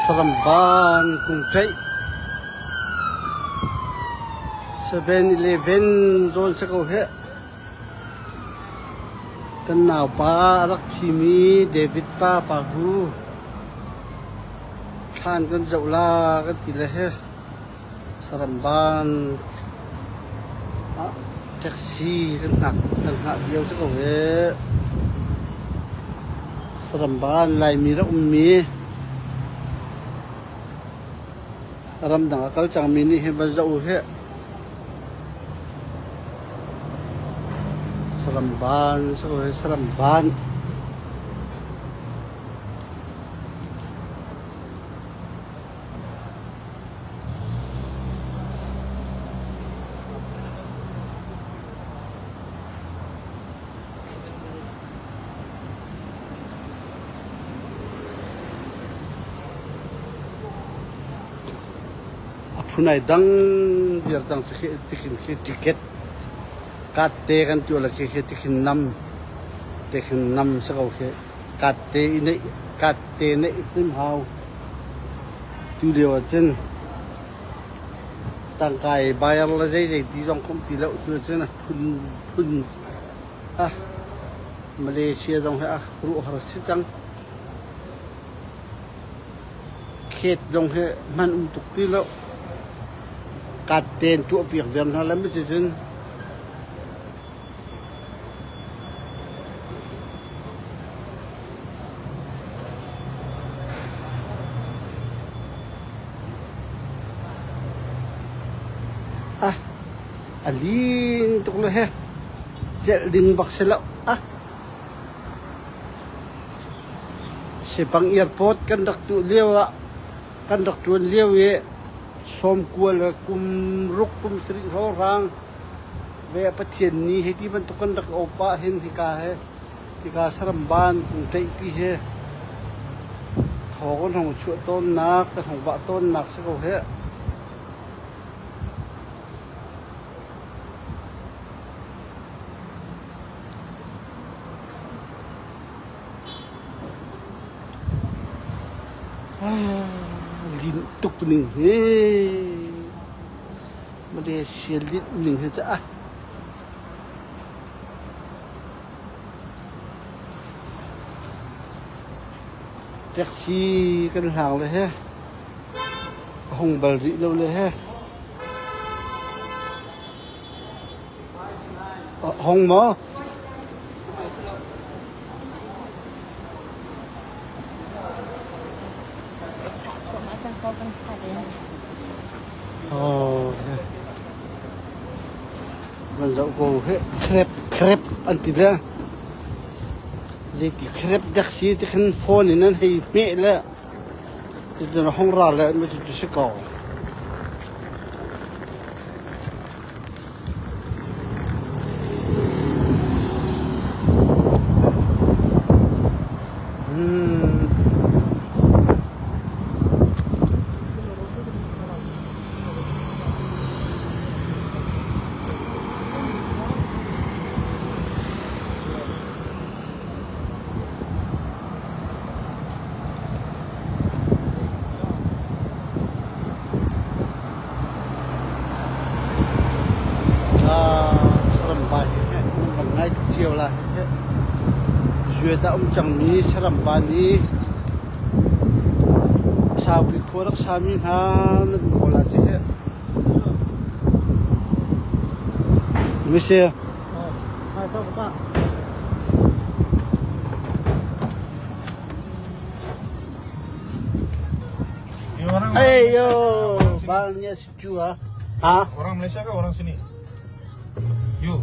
Seremban Kung Trai 7-Eleven โดนสักเหะกันหนาวป้ารักทีมีเดวิดป้าปากูทานกันเจ้าลากันทีละเหะSerembanแท็กซี่กันหนักเดียวสักเหะSeremban ลายมีรักมีรำดังเขาจังมินิเฮบัจอุเหSeremban so Seremban punai dang biar dang tikin tiket kate kan tu la ke tikin nam sakau ke kate ne iprim hau tu dewa chen tang kai bayar la dai di dong kom ti la tu chen phun Malaysia dong ha ru har si chang khet dong he man tuk ti la katen tu piak vian halam bi chen alin tuk le he jel ding bak sela sepang airport kan dak tu lewa kan dak tu lewe som kual kum ruk kum sring ho rang ve pathian ni heti ban tukan dak opa hin hika he hika Seremban Kung Trai pi he thogon hong chu ton nak ka hong ba ton nak se ko he lin tuk ning he Malaysia lit ning he cha taxi kan hang le he hong bal ri lo le he hong moมันจะโก้เฮ้เครปอันที่ละที่เครปดักซีที่ขันโฟนนั่นให้เมะละที่จะห้องร้านละไม่ถูกจะก่อSerembanมันง่ายเที่ยวละช่วยตาจังมีSerembanนี้สาวบิคุรักสามีหานั่นโคลาจิเหไม่ใช่ไม่ต้องป้าAyo, banyak sejuk Orang Malaysia ke orang sini? You?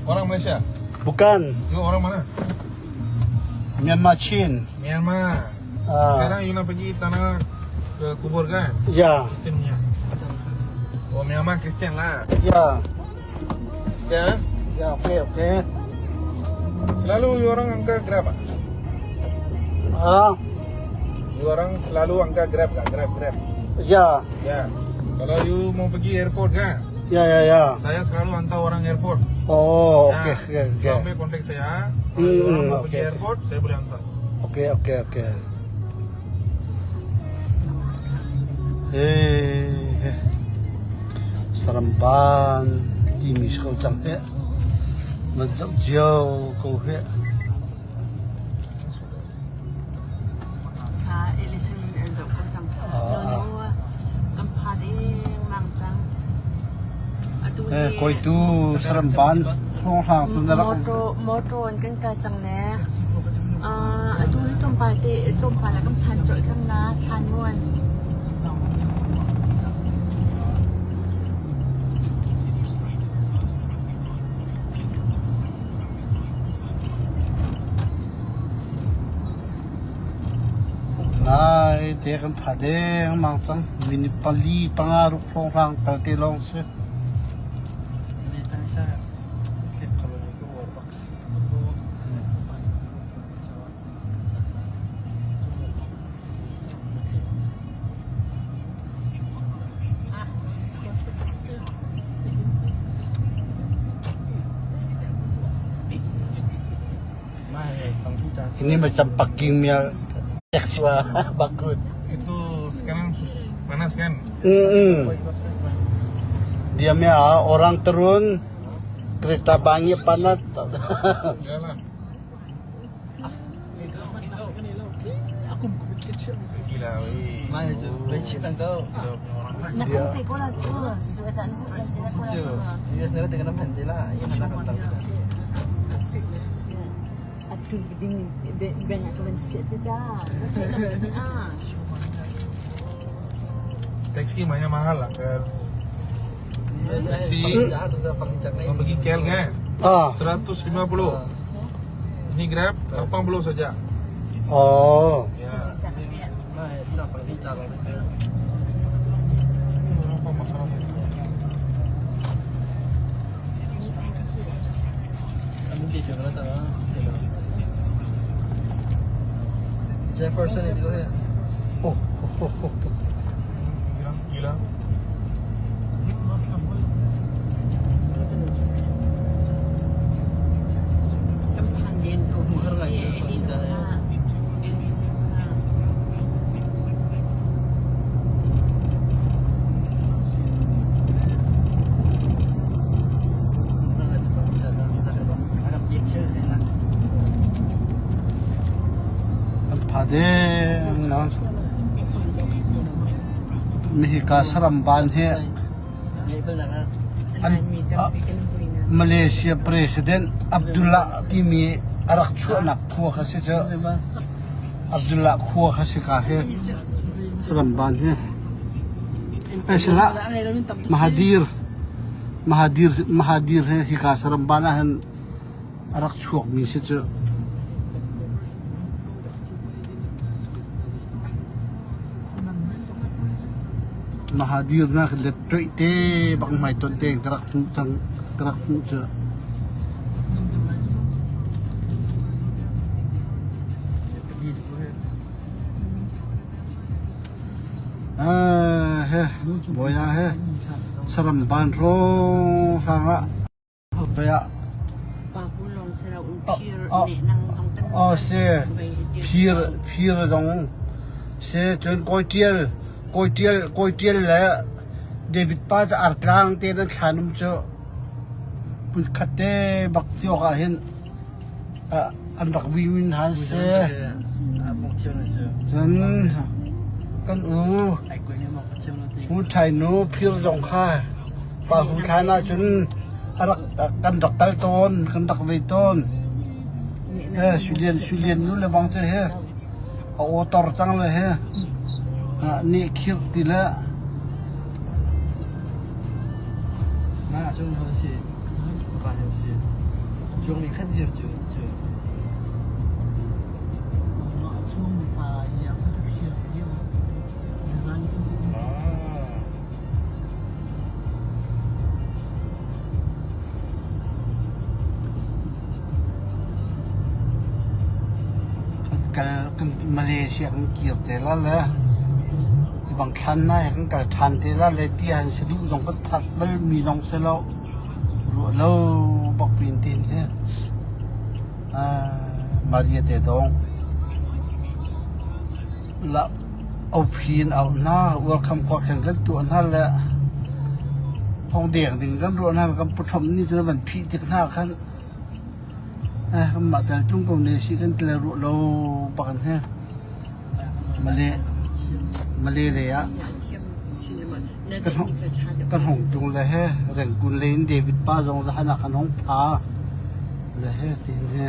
Orang Malaysia? Bukan. You orang mana? Myanmar Chin. Myanmar. Sekarang you nak pergi tanah ke kubur kan? Ya. Kristiannya. Oh Myanmar Kristian lah. Ya. Ya? Ya, okey. Selalu you orang angkat Grab ah? You orang selalu angkat Grab kan? Grab. Ya. Ya. Kalau you mau pergi airport kan? Ya. Saya selalu hantar orang airport. Oh, ya. okey. Sampai kontak saya. Kalau you orang mau pergi airport, saya boleh hantar. Okey. Seremban di miskau cang he menjak jauh kau he ค่ะเอลิชันอันจบก็จังโนกำพาเองมังจังอะดู kau itu Seremban orang hang tu nak โมโตนกันกะจังแลอะดูให้ตรงปาเตตรงปาแล้วกำพันจดจังนะชานม่วน Nai tekan padeng mang tang mini pali pangaruk long rang kalte long se Ini tadi saya klip kalau ni ke work. Mai, pangkuca. ini macam packing mia ekstra bakut Itu sekarang panas kan? dia mia orang turun kereta bangi panat Yalah. Gila weh. Mai je, leceh kan kau. Nak kopi ko la tu. Sudah tak nak Je, dia sendiri dengan nama henti lah. Ia nak kau tahu. Aduh, ben aku bencet saja. Taksi banyak mahal lah kan. Si jahat tu fucking cak Mau pergi KL kan? 150. Ini Grab 80 saja. oh Ya. Mai, tidak fucking cak. Apa masalah? Kamu dia juga tak tahu. Jefferson itu ya. oh Gila. Kempan dia tu. Ini lah. Yang semua. Nak ada fucking cak. Ada picture enak. padeng na mihika Seremban he Ni pun nak. Mi bikin kulina. Malaysia President Abdullah Timi arak chu nak khu khase jo Abdullah khu khase ka he Seremban he sila Mahathir he hika Seremban han arak chu mi se jo Mahathir na letroi te bang mai ton teng tarak mu jo he boya he Seremban ro hanga boya Papulong sila umpir ni nang tong tan. oh se phir dong se chon koi tiel la David pa artlang te na thanum cho pun khate bakti ka hin an rak wi min han se Abang cium aja. chen kan Aku ni mau cium nanti. hu thai no phir dong kha pa hu thana chun arak kan rak tal ton kan rak ve ton Julian nu le wang se he o tor tang le he ni khir ti la Nah, cium hosi. Bukan hosi. Cium ni kan dia cium. kan Malaysia kan kir te la la bang than na kan kal than te la le ti han se du dong kan that bal mi dong se lo lo bak pin tin he Maria te dong la เอาพีนเอาหน้าเวลคำกว่าแข่งกันตัวนั่นแหละพองเดียงถึงกันตัวนั่นกับปฐมนี่จนมันพีถึงหน้าขั้นคำมาแต่จุ่มกับเนชิกันแต่ละเราปกันแฮมาเลยเลยอะกันห้องจงเลยแฮแรงกุลเลนเดวิดป้าจงจะหันกันห้องพาเลยแฮทีนี้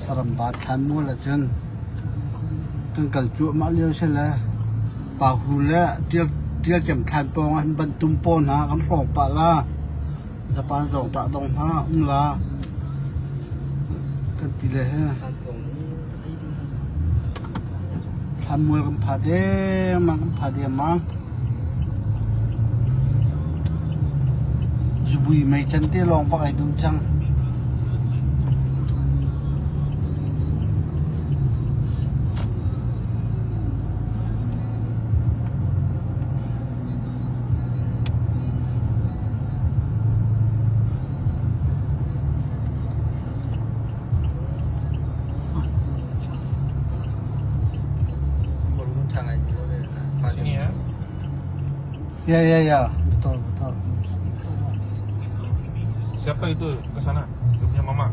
สารบาดทันนู่นละจนกันกัลจุมาเลี้ยวใช่แล้วป่าหูแล้วเที่ยวจำทันปองอันบรรทุมปนหากันฟอกปะละสะพานสองตะตรงห้าละกันทีเลยฮะทำมวยกันผาเดมันกันผาเดมังจุบุยไม่จันเตลองปะไอ้ดูจังSini ya. Ya, betul. Siapa itu ke sana? Dia punya mama.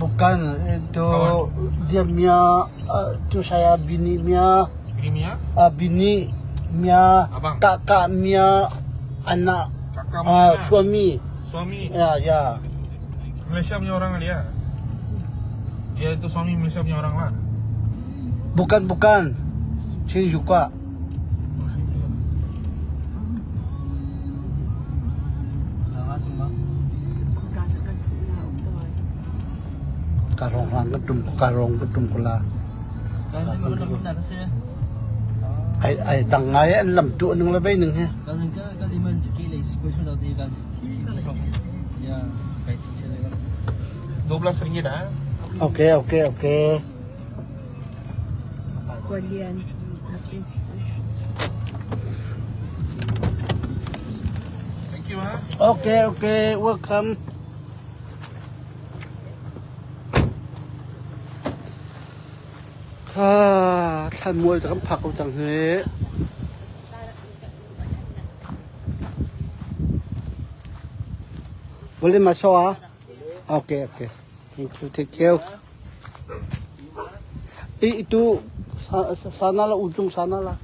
Bukan itu Kawan. dia Mia itu saya bini Mia Ini Mia? bini Mia Abang. kakak Mia anak Kakak mana? suami Suami ya Malaysia punya orang kali ya? Dia itu suami Malaysia punya orang lah. bukan saya juga karong gedum kula ai tangai an lam tu nung la bai nung he Ya, baik sini kan. RM12 dah. okey Kualian. Thank you ha. okey welcomeท่านมวยจะกำผักเอาจังเฮboleh masuk ah okey thank you itu sana lah ujung sana lah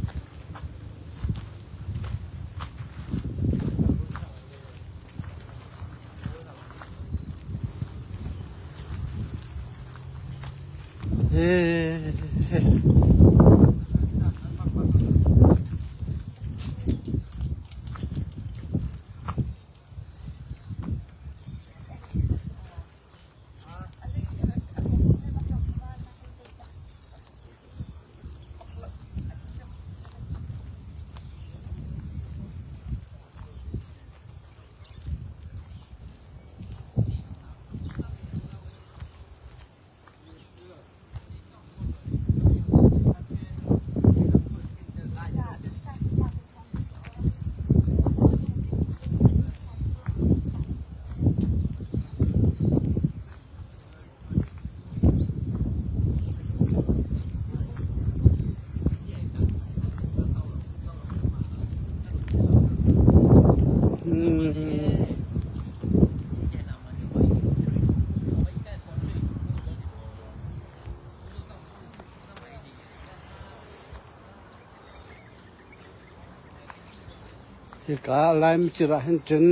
Ka lai mi chira hen chen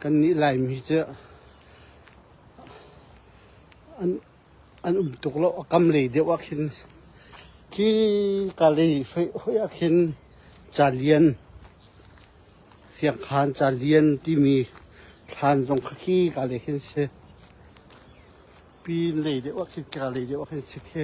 kan ni lai mi che an tuk lo kam le de wa khin ki ka le fe hoya khin chalian hiang khan chalian ti mi than jong khaki ka le khin se pi le de wa khin ka le de wa khin se ke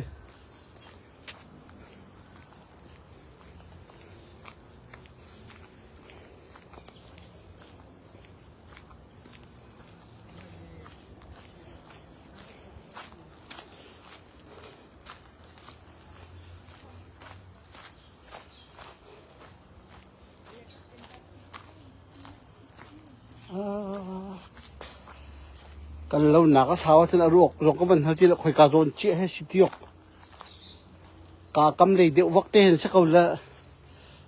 กันเราหนักก็สาวที่เราลวกก็มันเท่าที่เราคอยการโดนเจี๊ยให้สิทธิยก กากำเลยเดียววักเตนสักเอาละ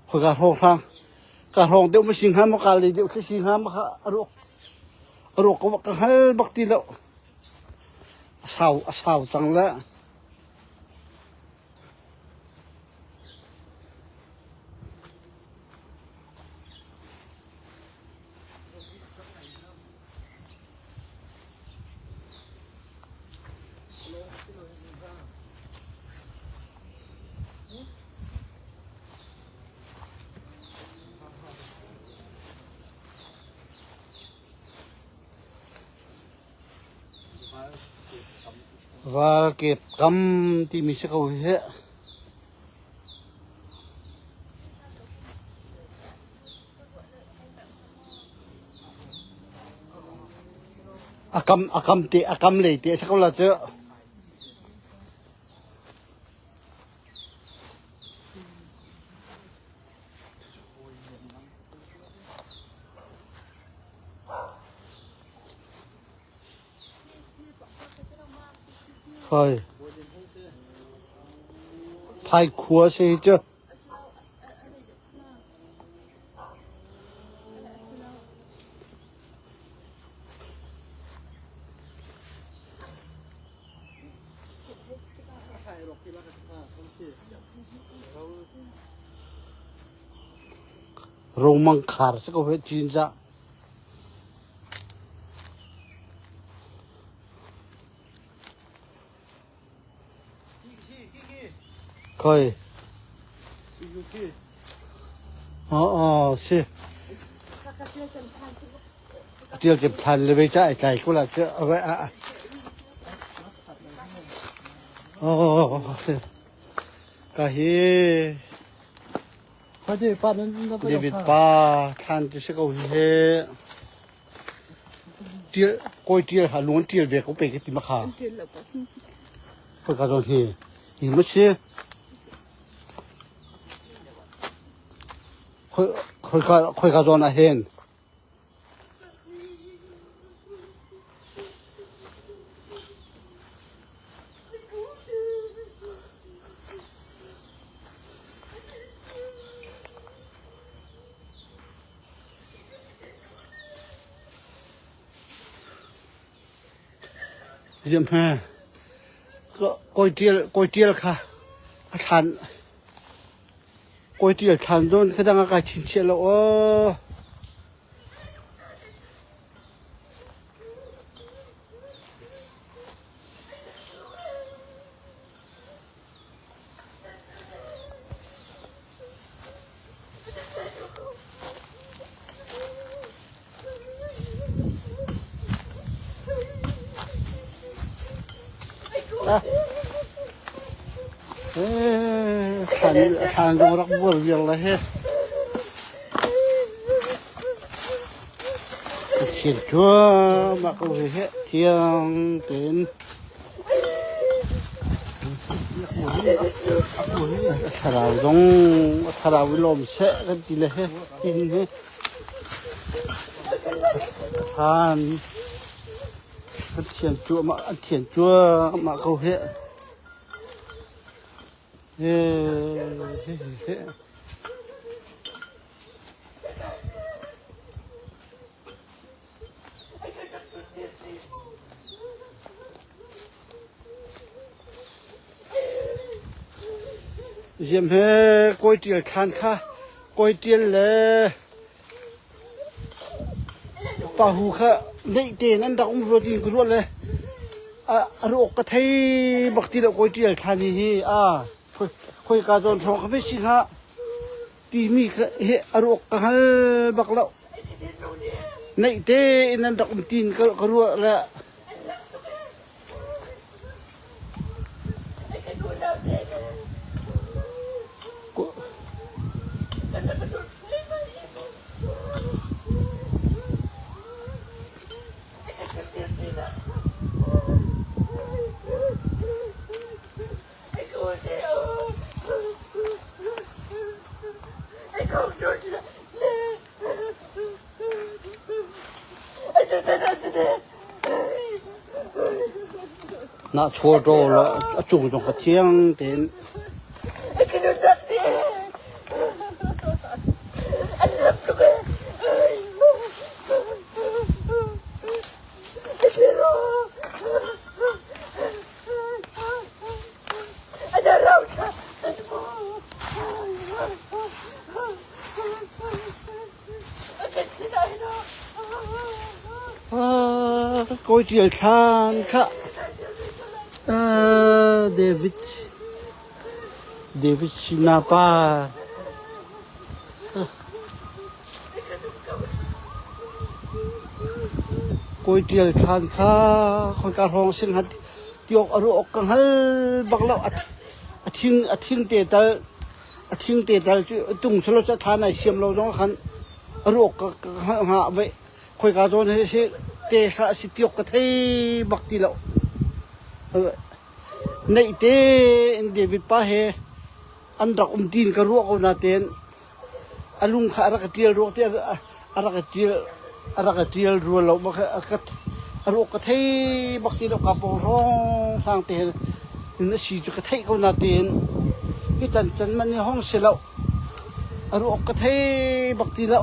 พอกาทองทางกาทองเดียวมาสิงหามากาเลยเดียวสิงหามาอารมณ์ก็วักหันบักตีแล้วสาวจังละว่าเก็บกำที่มีสักเอาเหะอากำเลยเตะสักเอาละเจ้าเฮ้ยพายขัวสิเจ้าโรงมังคาร์สักเอาเหจีนจ้าเคยอ๋อสิเดี๋ยวจะทันเลยไปจ่ายใจกูละจะเอาไว้อ๋อก็เฮ快点把那不เดวิด 要 ป้าท่านจะสักเอาเฮเดี๋ยวก้อยเดี๋ยวหาล้วนเดี๋ยวเวกเขาไปกันติมาขาเพื่อการจนเฮหิมะเชค่อยการจนอาเฮนเยี่ยมแม่ก็ก๋วยเตี๋ยวค่ะทานก๋วยเตี๋ยวทานโดนกระดังอากาศชินเชียแล้วทานตรงรักบัวเรียงเลยเฮ้เทียนชัวมาก็เลยเฮ้เทียงเป็นถ้าเราวิลมเสะกันทีเลยเฮ้กินเฮ้ทานเทียนชัวมาก็เฮ้เยี่ยมเฮ้ก๋วยเตี๋ยวทานค่ะก๋วยเตี๋ยวเลยปลาหูค่ะในเตนั้นดักอุ้มรถยิงกรวดเลยรกกระไทยบักตีละก๋วยเตี๋ยวทานนี่ค่อยการจนทองเขาไม่สิฮะตีมีเฮรกกะฮัลบักละในเตนั้นดักอุ้มตีนกรวดละน่าโชว์โตละจุงจงกระเทียงเต็น ก๋วยเตี๋ยวชานค่ะเดวิดชินาปาก๋วยเตี๋ยวชานค่ะคนการห้องสิงหัดที่ออกอรุออกกังหัลบักเล่าอาทิงเตตัลจุงสลดทานไอเสียมเราต้องขันอรุออกกังหาไว้คอยการโจนให้เสเตะสิที่ออกกระเทยบักตีเราในเตเดวิดป้าเฮอันรักตีนกระรัวเขานาเตนอลุงข้ารักเตียรัวเตียรักเตียรัวเราบักอรุกระเทยบักตีเรากับร้องทางเตนนี่สิจุกระเทยเขานาเตนที่จันมันในห้องเสเราอรุกระเทยบักตีเรา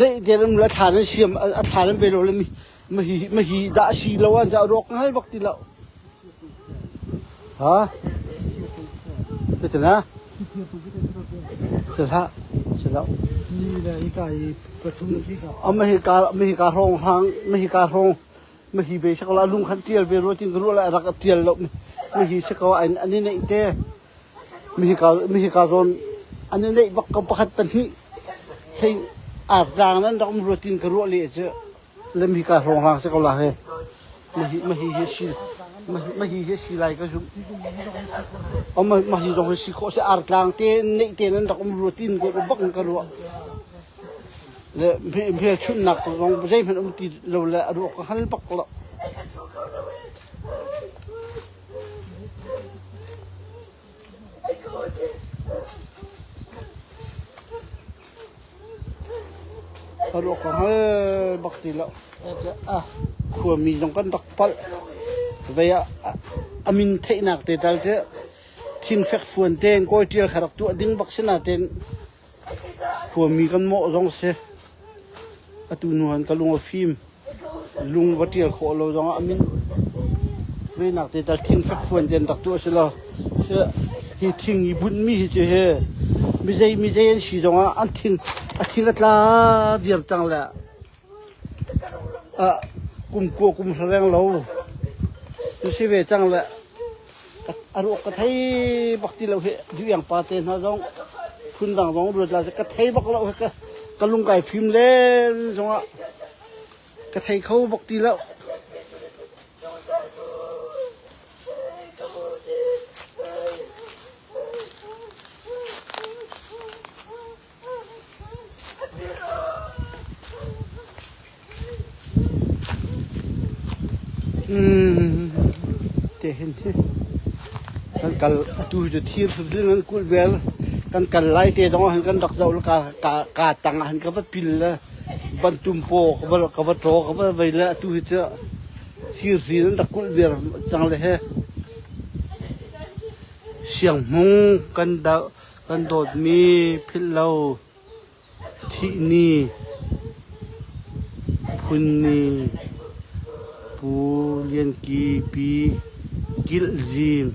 นี่เดี๋ยวเราทานเสียมทานไปเราเลยมาฮีด่าสีเราจะรกให้บักตีเราฮะเป็นไงนะเสร็จแล้วนี่แหละอีกไอ้ประชุมที่เขาเอาไม่ให้การร้องทางไม่ให้การร้องไม่ให้เวชกลาลุงขันเตียลเวรติงรู้แล้วรักเตียลเราไม่ให้สกาวอันนี้เนี่ยเต้ไม่ให้การร้องอันนี้เนี่ยบักกับบักตันที่ใช่อาบด่างนั้นเราไม่รู้ตินกระรัวเลยเจ้าเล่มหิการรองรางสักละเฮ้ไม่เฮสิไลก็ชุบเอาไม่ตรงสิโคเสอาบด่างเต้นเต้นนั้นเราไม่รู้ตินก็บักกระรัวเลยเพื่อชุดหนักลองใช้มันตีเราละรัวก็หันบักละอรุกให้บักตีแล้วขัวมีตรงกันดักปัลเวียอามินเทนักเตตัลเจทิ้งเฟกฟวนเตนก๋วยเตี๋ยวขรักตัวดิ้งบักชนะเตนขัวมีกันโม่ตรงเสตุนวนกับลุงฟิล์มลุงวัดเตี๋ยวขอเราตรงอามินเวียนักเตตัลทิ้งเฟกฟวนเตนดักตัวเสละเชื่อฮีทิ้งญี่ปุ่นมีเจเฮไม่ใช่สีตรงอันทิ้งกันละเดียบจังเลยกุมกัวกุมแสดงเราดูสิเวจังเลยอารมณ์กระไทยบักตีเราเหดูอย่างปาเตนนะจ้องคุณต่างจ้องดูเราจะกระไทยบักเรากระลุงไก่ฟิล์มเล่นจ้องกระไทยเขาบักตีเราเห็นสิกันดูจะทีมสุดที่นั้นกูเวลกันไล่เตะตรงหันกันดอกเจ้าลูกกาตังหันกับว่าปิลละบรรทุมโปกับว่าโตกับว่าเวลาดูจะทีมสีนั้นดอกกูเวลจังเลยฮะเสียงมงกันโดดมีพิลเราที่นี่พุนนี่ปูเลียนกีปีกิลจีน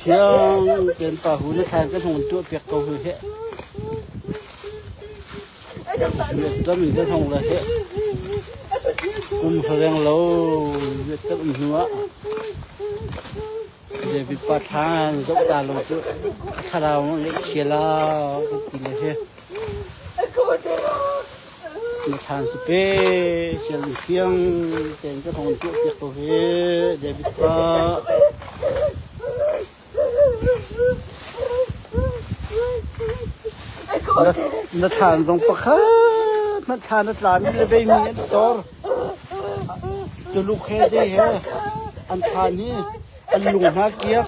เชียงเกินป่าหูนักทานก็ส่งตัวเปียกเกาหือเฮะเวียดก็มีก็ส่งเลยเฮะกุมแสดงเราเวียดก็มีหัวเดี๋ยวไปปะทานก็ตาลงตัวถ้าเราเล็กเชียร์เรากินเลยเฮะมาทานสเปเชียร์เชียงเต็นก็ส่งตัวเปียกเกาหือเดี๋ยวไปปะนักทานตรงปะค่ะนักทานนักหลานมีเลยมีตัว จะลูกแค่ได้แฮะอันคานี้อันลุงนาเกียก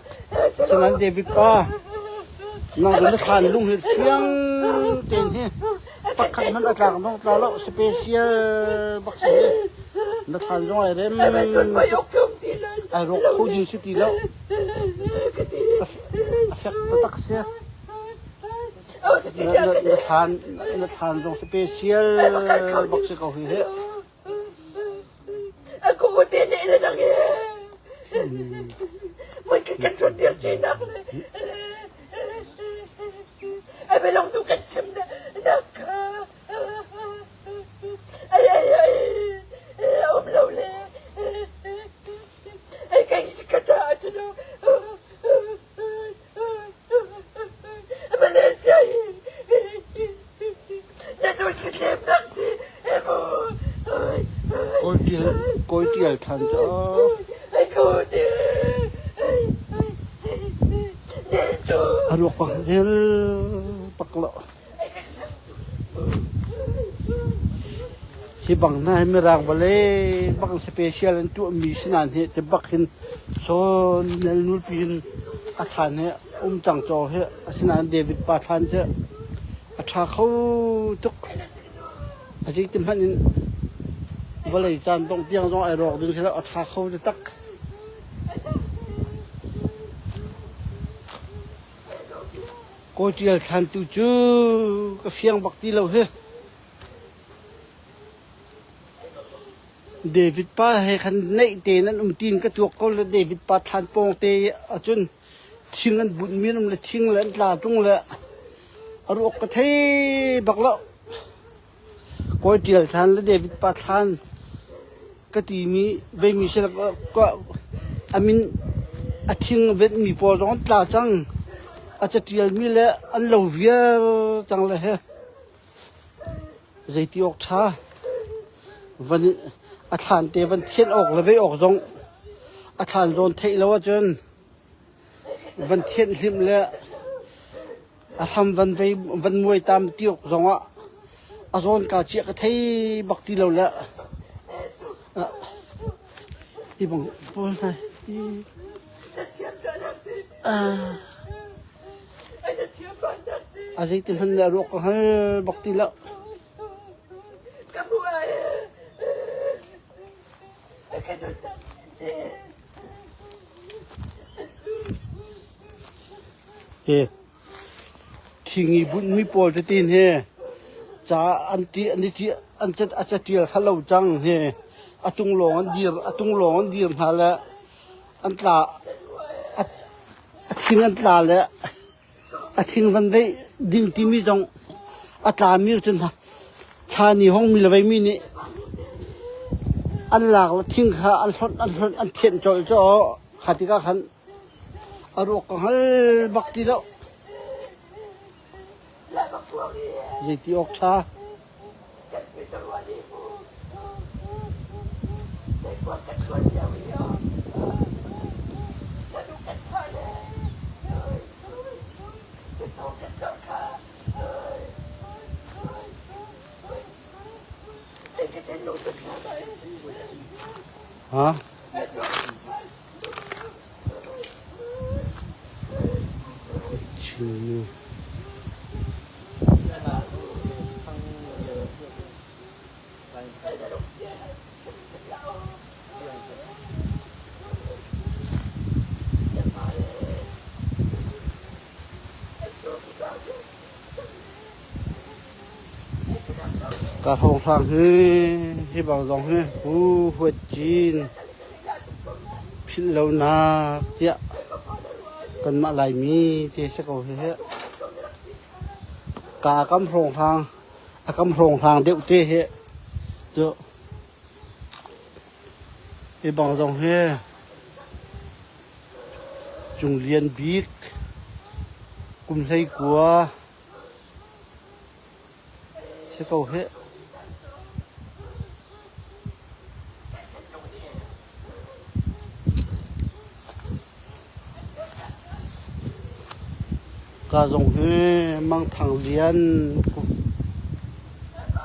ฉะนั้นเดวิดป้าน้องคนทานลุงเฮ็ดเสียงเต็นเฮปักขันมันอาจารย์น้องตาแล้วสเปเชียลบักเสนักทานน้องไอเรมไอรกเขายิงสิตีแล้วอาเฟกตักเสียนักทานน้องสเปเชียลบักเสเขาเฮAku udah ni lah nak ya. Mungkin kan sudah jenak. Abang tu kan cemda nak. Ay, om laule. Ay kan kata tu no. Malaysia. Nasib kita nak si. Coi tiêu thành cho aduh panggil paklo si bang na merang bale bang spesial untuk misinan he te bakin so nul pin athan he chang cho he asinan David Pathan je atha khau tuk aji timhan Valley chan tong tiang tong ai rok ding sela atha khau de tak ko tial than tu chu ka fiang bak ti lo he David pa he khan nei te nan tin ka tuak ko le David pa than pong te achun thingan bun minum le thing le tla tung le arok ka thei bak lo ko tial than le David pa than cái tí mi về mi sẽ có amin athing vet mi po dong tla chang acha tial mi le an lo via chang le he zai ti ok tha van athan te van thiet ok le ve ok dong athan ron thei lo chen van thiet lim le atham van ve van muai tam ti ok dong a azon ka chi ka thei bak ti lo le ibang pol na azay timhan la ro ka ha bakti la he thingi bun mi pol te tin he cha anti an chat achatil halo chang he atung long dir hala antla athing antla le athing van dei ding ti mi jong atla mi chen tha ni hong mi le vai mi ni an lak la thing kha an hon an thien chol cho khatika khan aro ka hal bakti lo jeti ok tha hả chữ cả thong thang he bảo dòng he huyết chín pin lâu na tiệt cần mạ lại mi thì sẽ có he cả cam thong thang đều tê he cho he bảo dòng he Trung Liên biết cùng thấy của sẽ có he cả dòng he mang thằng liên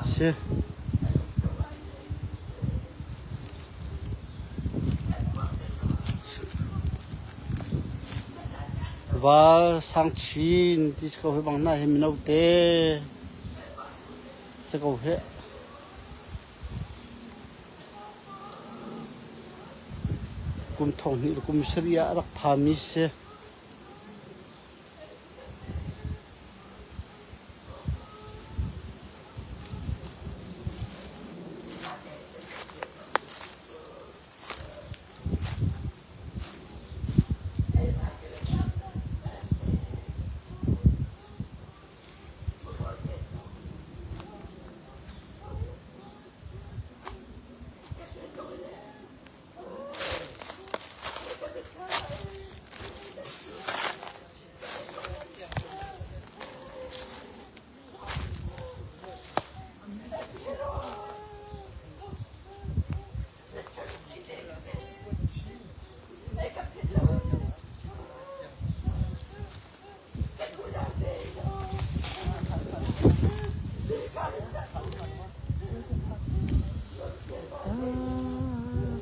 xe ว่าสังชีนที่เขาให้บังหน้าให้มันเอาเตะสกาวเฮกุมทองนี่กุมเสียรักพามิเส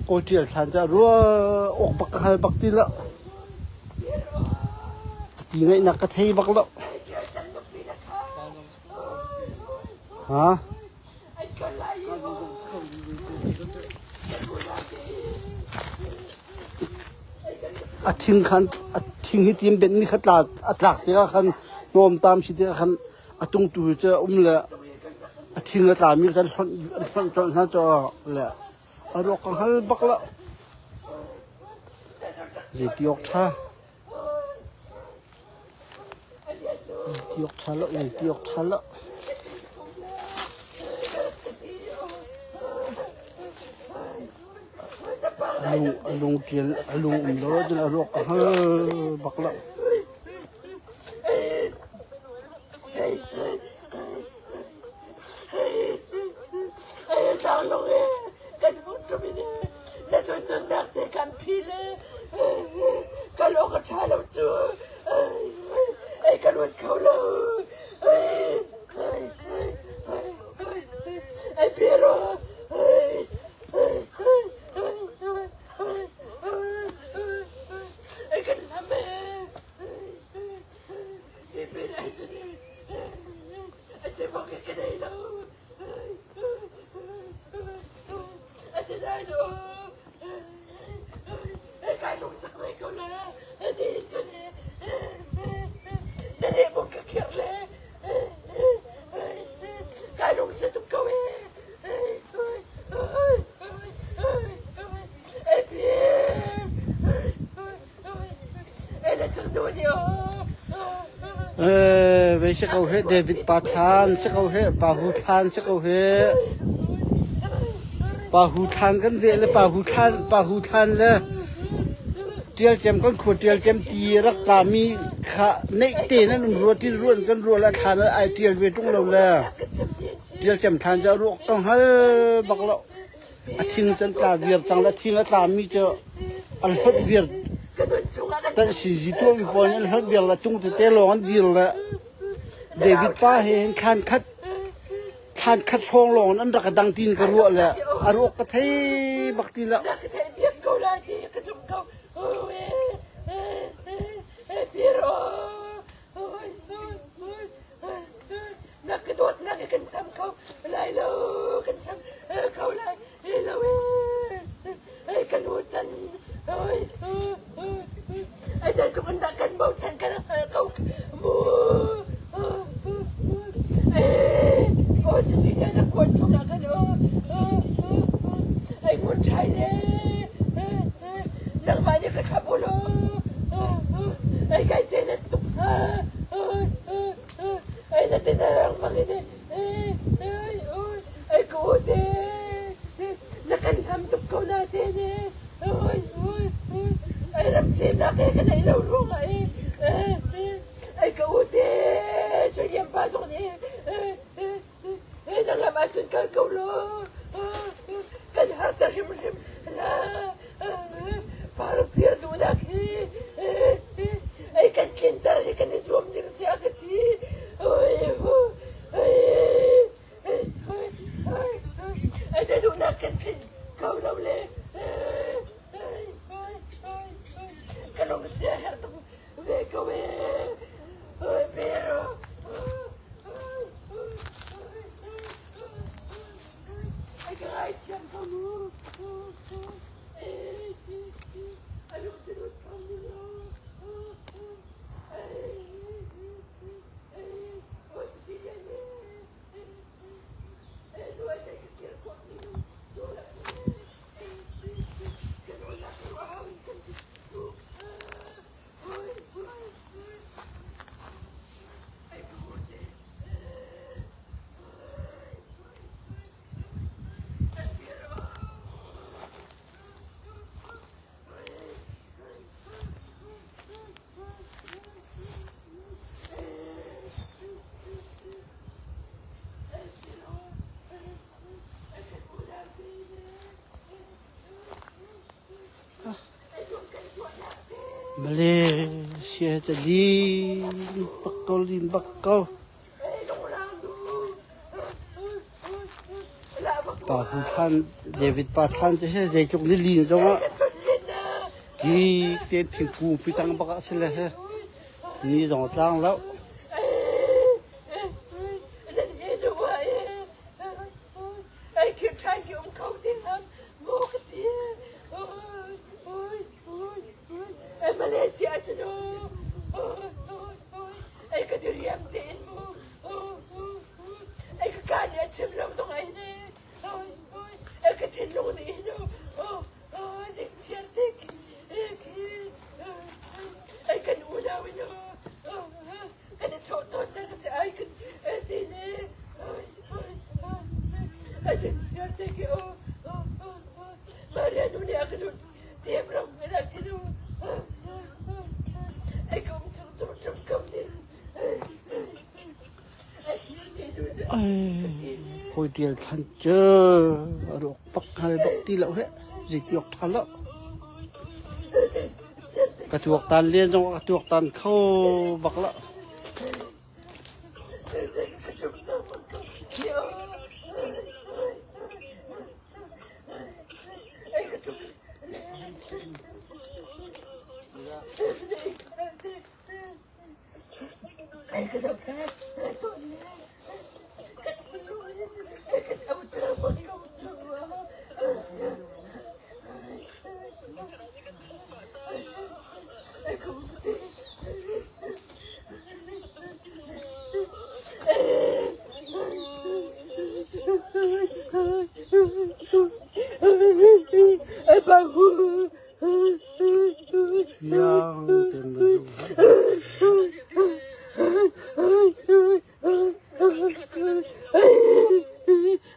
โอเจียสันจะรัวอกบักใครบักตีละตีไงนักกระเทยบักละฮะทิ้งขันทิ้งให้ทีมเป็นนี่ขัดหลาดหลักที่ขันโน้มตามสิที่ขันตุงตู่จะละทิ้งละตามีกันจนจะละอารมณ์ของฮัลบักละจีติอกท่าจีติอกท่าละจีติอกท่าละลุงเจียลุงอุ้มแล้วจนอารมณ์ของฮัลบักละเวชเขาเฮเดวิดปาทานเชเขาเฮปาหูทานเชเขาเฮปาหูทานกันเวเลยปาหูทานเลยเตียลเจมกันขวดเตียลเจมตีรักตามีขาในเตนั่นรัวที่ร่วนกันรัวและทานไอเตียลเวตรงเราเลยเตียลเจมทานจะรัวต้องให้บักเราทิ้งจนตาเวียร์จังและทิ้งตามีจะอันหัดเวียร์แต่สิ่งตัววิปนี้หัดเวียร์ละจงจะเตะลงดีละเดวิดป้าเห็นคันคัดฟองลงนั่นรักดังตีนกระรัวเลยอารมณ์กระเทยบักตีละนักกระโดดนักกันซ้ำเขาไล่เรากันซ้ำเขาไล่เราไอ้กันหัวจันไอ้ใจทุกคนดักกันเบาฉันกันเขาบูโอ้ฉันดีใจนักคนชมนักกันไอ้คนชายเนี่ยนักมาเนี่ยกระขับบุรุษไอ้ไก่เจนตุกไอ้นั่นเป็นอะไรมาเนี่ยไอ้กูเด้นักการทำตุกเขาหน้าเด้เนี่ยไอ้รำเสียนักกันไอ้เรารู้ไอ้กูเด้ช่วยเยี่ยมป้าส่งนี่ไอ้นักมาจนกันเขาล้อกันหาตาชิมละพาเราเพียรดูนักไอ้กันกินตาไอ้กันสวมดินเสียกันทีไอ้เด็กดูนักกันกินเขาเราเลยกันลงเสียหาตัวเวกเว Malaysia tadi bakal Pak Hutan David Pathan je he jok lili jong ki te thingku pitang baka sele he ni jong tlang lau Malaysia chano ai ka diriam tin mo ai ka kanya chim lam tong ai ne ai ka tin lo ni no jing chiar te ki ai ka nu la wi no ka ne chot ton na ka se ai ka ti ne ai jing chiar te ki Maria nu ne ka chot te bram na ki no Hoi tiel than chơ rok pak hal bak ti lau he zitiok thala ka tuok tan lien jong ka tuok tan khau bak la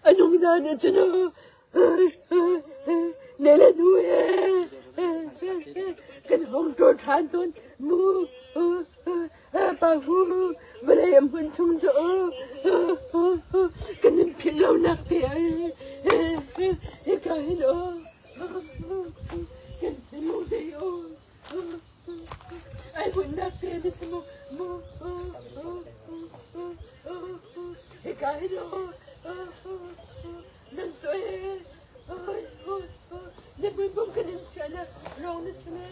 Anong nana chano nela nuye kan hong to than ton mu pa hu balay am kun chung cho kan nim philaw nak pe ai ka hino kan mo de o ai kun nak pe ni mo ka hino nan to ne bum bum kan chana rong ni sme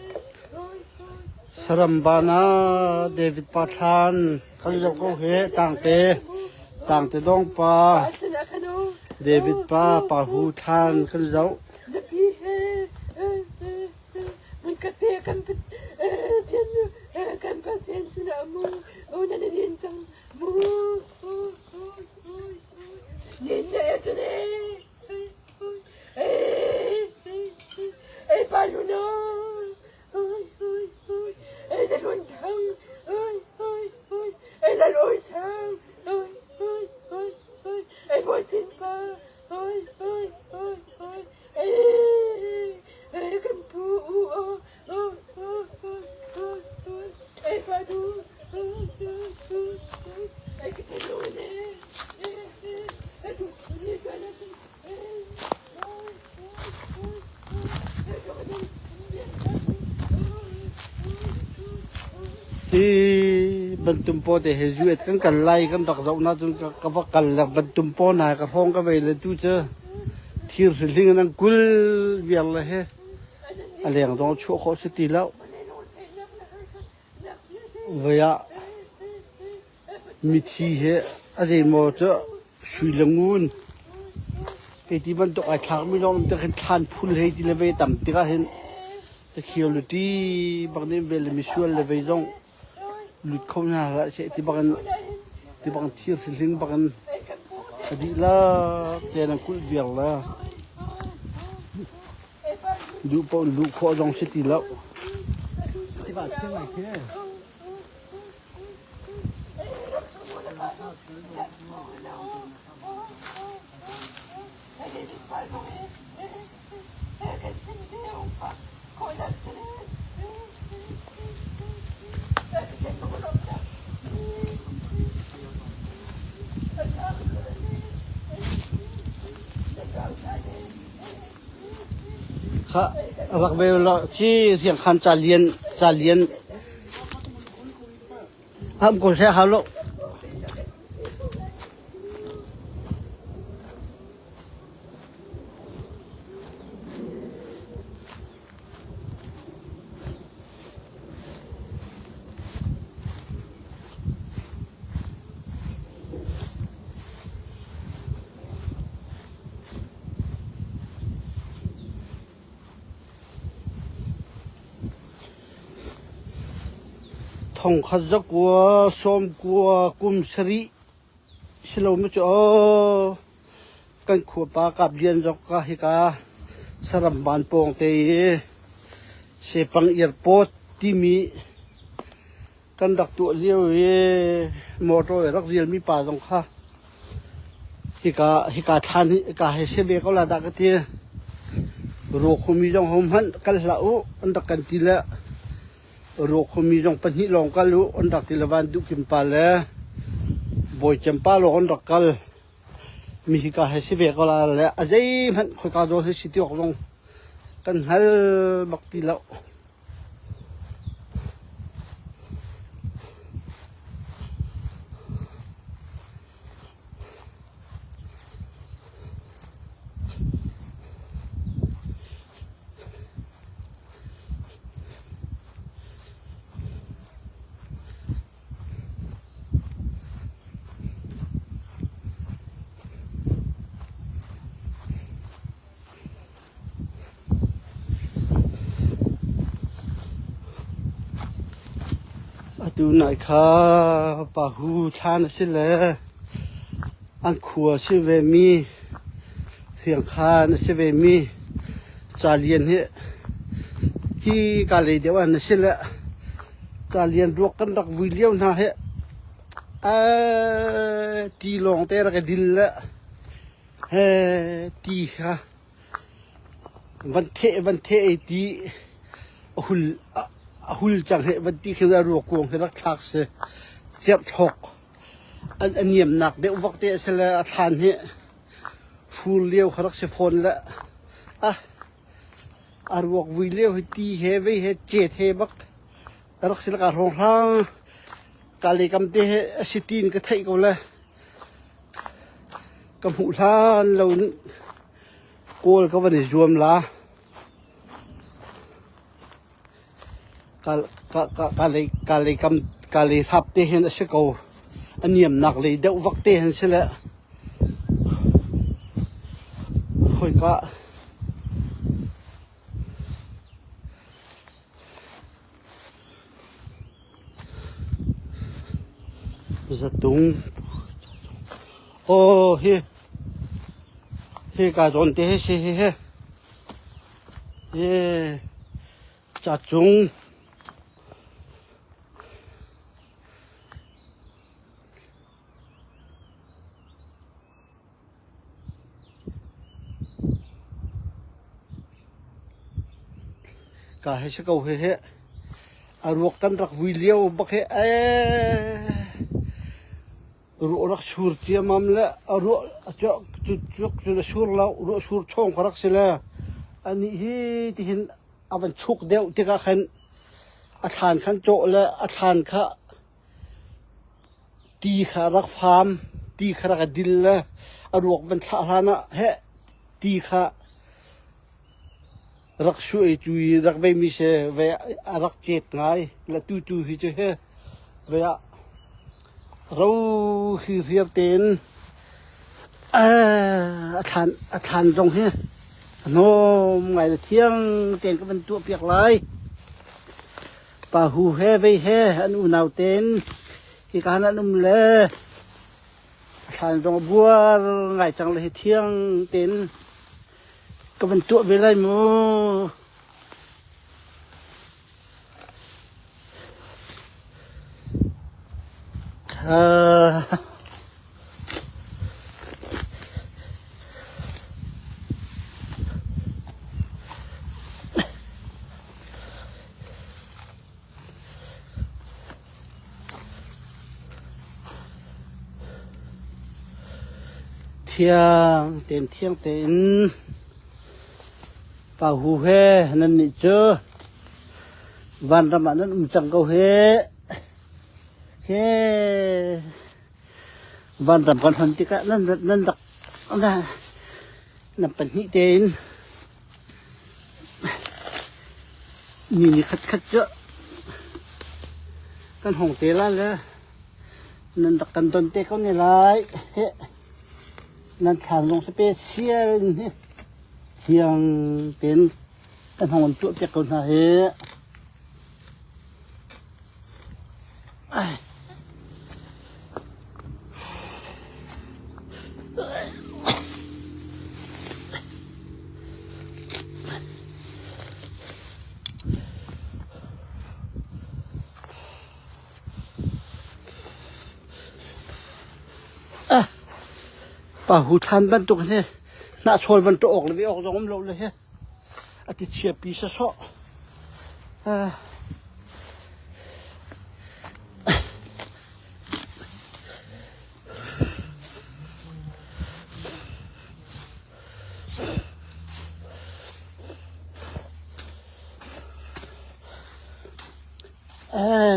Sarambana David Pathan kan jok ko he tang te dong pa David pa Hutan kan jokมันกระเตะกันเป็นเทียนกันเป็นเทียนสนามมูนั่นเรียนจังมูนี่เนี่ยจะเนี่ยไอ้ปาลูน่าไอ้จะโดนทั้งไอ้ละลอยทั้งไอ้บอยจินปาไอ้กันปูไอ้ปาดูไอ้กันโดนเนี่ยไอ้ดูนี่กันนะที่บรรทุมโปแต่เฮจูเอ็ดกันไล่กันดอกเจ้าน่าจนก็ว่ากันหลักบรรทุมโปนายกระห้องก็ไปเลยตู้เจอทีร์สิงนั้นกุลเวียนเลยเฮอะไรอย่างต้องชั่วเขาสติแล้วเวียมีทีเฮอะไรมอจะช่วยลงงูน ไอ้ที่มันตกไอ้ทางไม่ลองมันจะเห็นทานพุ่นให้ที่เลเวต่ำที่ก็เห็นsecurity บางทีเวลามีช่วยเลเวจงหลุดเข้าหน้าละใช่ที่บางที่สิ่งบางอดีละเจนังคุยเดียวละดูปนดูข้อจงเสติแล้ว ที่บ้านเชียงใหม่แค่ ค่ะรักเวลาที่เสียงคันจะเรียนห้ามกดแชร์เขาลูกท่องขัดจักวัวส้มกัวกุมสรีฉลองไม่จ่อกันขัวปากับเรียนจกกะฮิกาสรัมบานโป่งเตยเสปังเอียร์พอร์ตที่มีกันดักตัวเลี้ยวมอเตอร์รักเรียนมีป่าตรงข้าฮิกาทันฮิกาเฮเซเบก็ลาดักเตียโรคมีจงหอมหันกันละอุอันดักกันทีละโรคมีจงปัญหิลองกันรู้อันดักทีละวันดุกิมปาละบอยจำปาลงอันดักกันมีฮิกาเฮเซเบก็ลาละอาจจะมันคุยกันโดนสิที่ออกลงกันฮัลบักทีละดูหน่อยค่ะป่าหูชาญสิแลอันขัวสิเวมีเสียงคานสิเวมีจาเลียนเฮที่กาเลยเดียวอันสิแลจาเลียนรวกกันรักวิเลียวนะเฮตีลงเตะรักดินละตีค่ะวันเทตีหุ่นจังเหวันที่คือรัวกวงคือรักทักเสียบถกอันเยี่ยมหนักเดี๋ยววักเตะเสละทานเหฟูเลี้ยวเขารักเสฟนละรัววิเลี้ยวตีเหไว้เจ็ดเหบักรักเสละการห้องห้างกาลีกำเตะสิตีนก็ไทยกันละกำหูล้านเราโกลก็วันนี้รวมละกาลีทับเตเห็นเสกเอาอันเยี่ยมหนักเลยเดี๋ยววักเตเห็นเสละค่อยก็จะตุงโอ้เฮกาจนเตเฮจัดจุงกาให้สกาวเฮอารวกกันรักวิเลียวบักเฮรัวรักชูร์เทียมละรัวจะชูร์แล้วรัวชูร์ช่องรักเสละอันนี้ที่เห็นอาวันชุกเดียวที่ก็ขันอาทานขันโจและอาทานข้าตีขารักฟาร์มตีขารักดินละอารวกวันท่าทานะเฮตีขารักช่วยจุยรักไม่มีเสเวรักเจ็ดไงและตู้ฮิจเฮเวเราคือเสียบเต็น อาคารตรงนี้โน้มไงละเที่ยงเต็นก็เป็นตัวเปียกเลยป่าหูแห่ไปแห่อันอุ่นเอาเต็นที่การนั้นนุ่มเลยอาคารตรงบัวไงจังเลยเที่ยงเต็นก็เป็นตัวไปเลยมูเที่ยงเต็นป่าหูเฮนั่นนี่เจอวันรำมันนั้นจังเขาเฮวันรำกันหันติกะนั่นดักนั่นเป็นนิเตนนี่คัดเจอกันห้องเตล่าเลยนั่นดักกันต้นเตเขาเนี่ยไรนั่นทางลงสเปเชียลนี่เที่ยงเป็นกันห้องตัวเปียกคนหาป่าหูทันบรรทุกเนี่ยน่าชนบรรทุกออกเลยไม่ออกจากมันลงเลยฮะอาทิตย์เชียปีซะซะ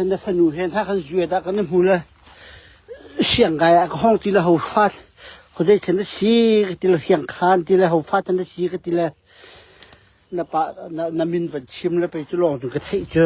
那份路线他很绝的，跟那木了，想个个ห้องที่เราหัวฟาดเขาได้ฉันได้ชี้ที่เราเสียงคานที่เราหัวฟาดฉันได้ชี้ก็ที่เราน่ะปะน่ะมินวันชิมแล้วไปจุลองถึงกระเทยเจอ